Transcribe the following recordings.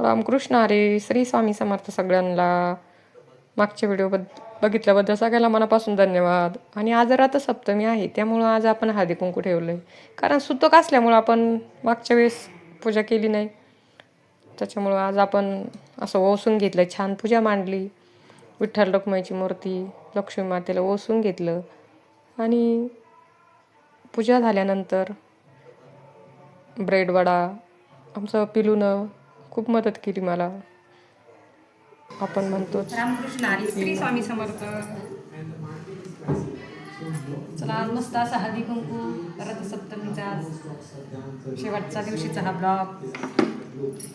रामकृष्ण हरी. श्री स्वामी समर्थ सगळ्यांना. मागचे व्हिडिओ बघितल्याबद्दल सगळ्याला मनापासून धन्यवाद. आणि आज रथसप्तमी आहे, त्यामुळं आज आपण हळदी कुंकू ठेवलं आहे. कारण सुतक असल्यामुळं आपण मागच्या वेळेस पूजा केली नाही, त्याच्यामुळं आज आपण असं ओसून घेतलं. छान पूजा मांडली. विठ्ठल रखुमाईची मूर्ती, लक्ष्मी मातेला ओसून घेतलं. आणि पूजा झाल्यानंतर ब्रेड वडा, आमचं पिलूनं खूप मदत केली मला. आपण म्हणतो रामकृष्ण हरी. श्री स्वामी समर्थ. चला, आज मस्त असा हळदी कुंकू रथसप्तमीचा शेवटचा दिवशीचा हा ब्लॉग.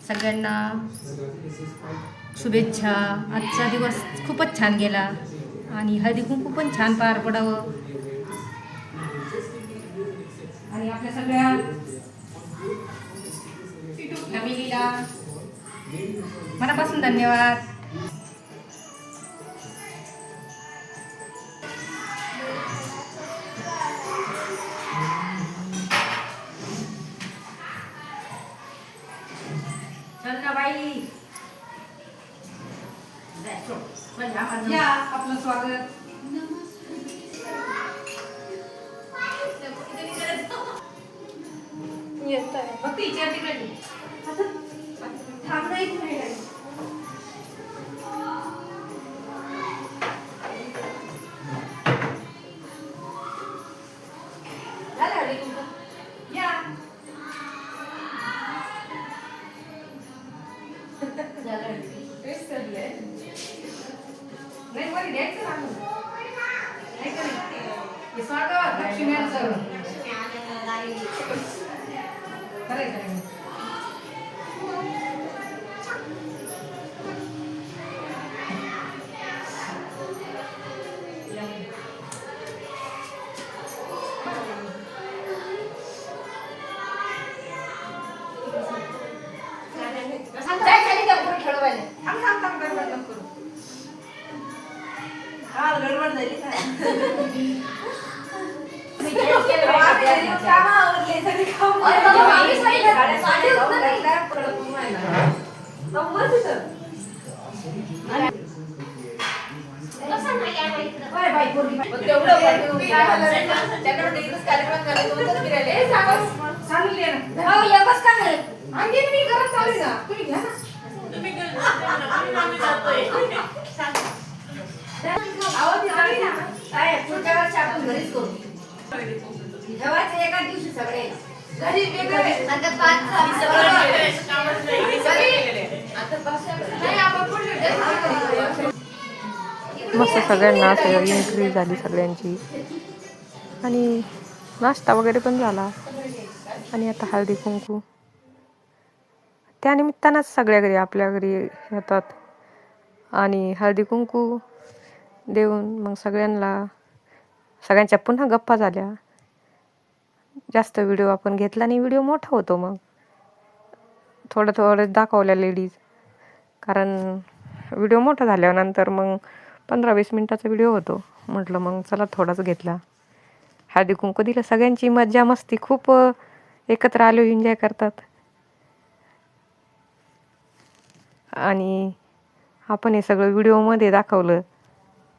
सगळ्यांना शुभेच्छा. आजचा दिवस खूपच छान गेला आणि हळदी कुंकू पण छान पार पडावं. आणि आपल्या सगळ्या फॅमिलीला मनापासून धन्यवाद. बाई या आपलं स्वागत. फक्त विचार तिकडे थांब नाही. एका दिवशी सगळे मस्त सगळ्यांना असं एंट्री झाली सगळ्यांची. आणि नाश्ता वगैरे पण झाला. आणि आता हळदी कुंकू त्यानिमित्तानंच सगळ्या घरी आपल्या घरी येतात. आणि हळदी कुंकू देऊन मग सगळ्यांच्या पुन्हा गप्पा झाल्या. जास्त व्हिडिओ आपण घेतला नाही, व्हिडिओ मोठा होतो. मग थोडं दाखवल्या लेडीज, कारण व्हिडिओ मोठा झाल्यानंतर मग 15-20 मिनिटाचा व्हिडिओ होतो. म्हटलं मग चला थोडाच घेतला. हळदी कुंकू दिलं. सगळ्यांची मज्जा मस्ती खूप एकत्र आलो, एन्जॉय करतात. आणि आपण हे सगळं व्हिडिओमध्ये दाखवलं.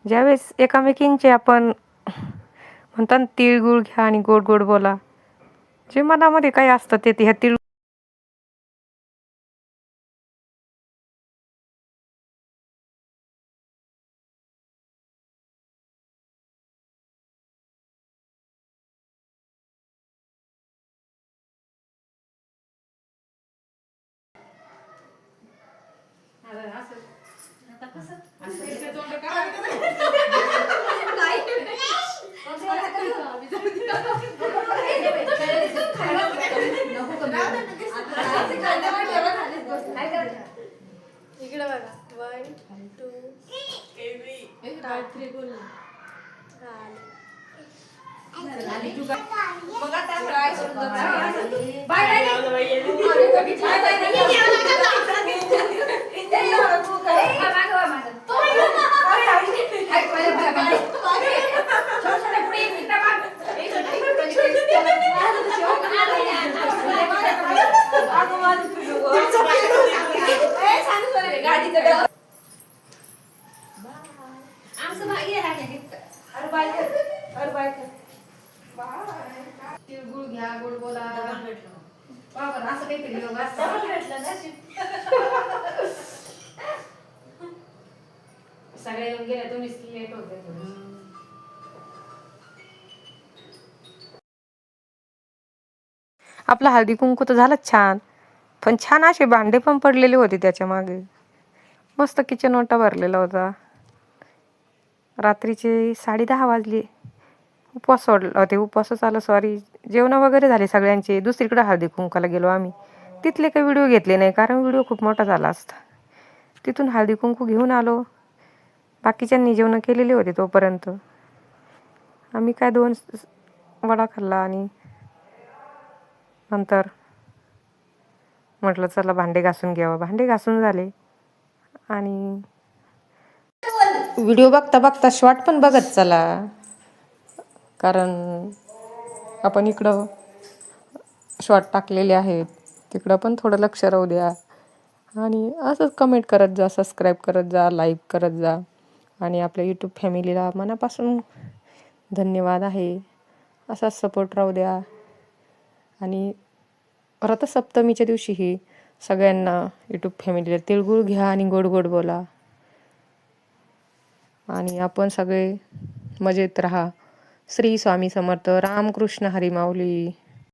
ज्यावेळेस एकामेकींचे आपण म्हणतात तिळगुळ घ्या आणि गोड गोड बोला, जे मनामध्ये काही असतं ते ह्या तिळ इकडे बघा. 1 2 मग आता काय काहीतरी योग असतो. सगळे येऊन गेले तुम्हीच लेट होते थोडं. आपला हळदी कुंकू तर झालंच छान, पण छान असे भांडे पण पडलेले होते त्याच्या मागे. मस्त किचन ओटा भरलेला होता. रात्रीचे 10:30 वाजले. उपवास सोडला होते, उपवासच आलं सॉरी. जेवण वगैरे झाले सगळ्यांचे. दुसरीकडे हळदी कुंकाला गेलो आम्ही. तिथले काही व्हिडिओ घेतले नाही, कारण व्हिडिओ खूप मोठा झाला असता. तिथून हळदी कुंकू घेऊन आलो. बाकीच्यांनी जेवण केलेले होते तोपर्यंत. आम्ही काय 2 वडा खाल्ला आणि नंतर म्हटलं चला भांडे घासून घ्यावं. भांडे घासून झाले आणि व्हिडिओ बघता बघता शॉर्ट पण बघत चला, कारण आपण इकडं शॉर्ट टाकलेले आहेत, तिकडं पण थोडं लक्ष राहू द्या. आणि असंच कमेंट करत जा, सबस्क्राईब करत जा, लाईक करत जा. आणि आपल्या यूट्यूब फॅमिलीला मनापासून धन्यवाद आहे. असाच सपोर्ट राहू द्या. आणि रथसप्तमीच्या दिवशीही सगळ्यांना यूट्यूब फॅमिलीला तिळगुळ घ्या आणि गोड गोड बोला. आणि आपण सगळे मजेत राहा. श्री स्वामी समर्थ. रामकृष्ण हरी माऊली.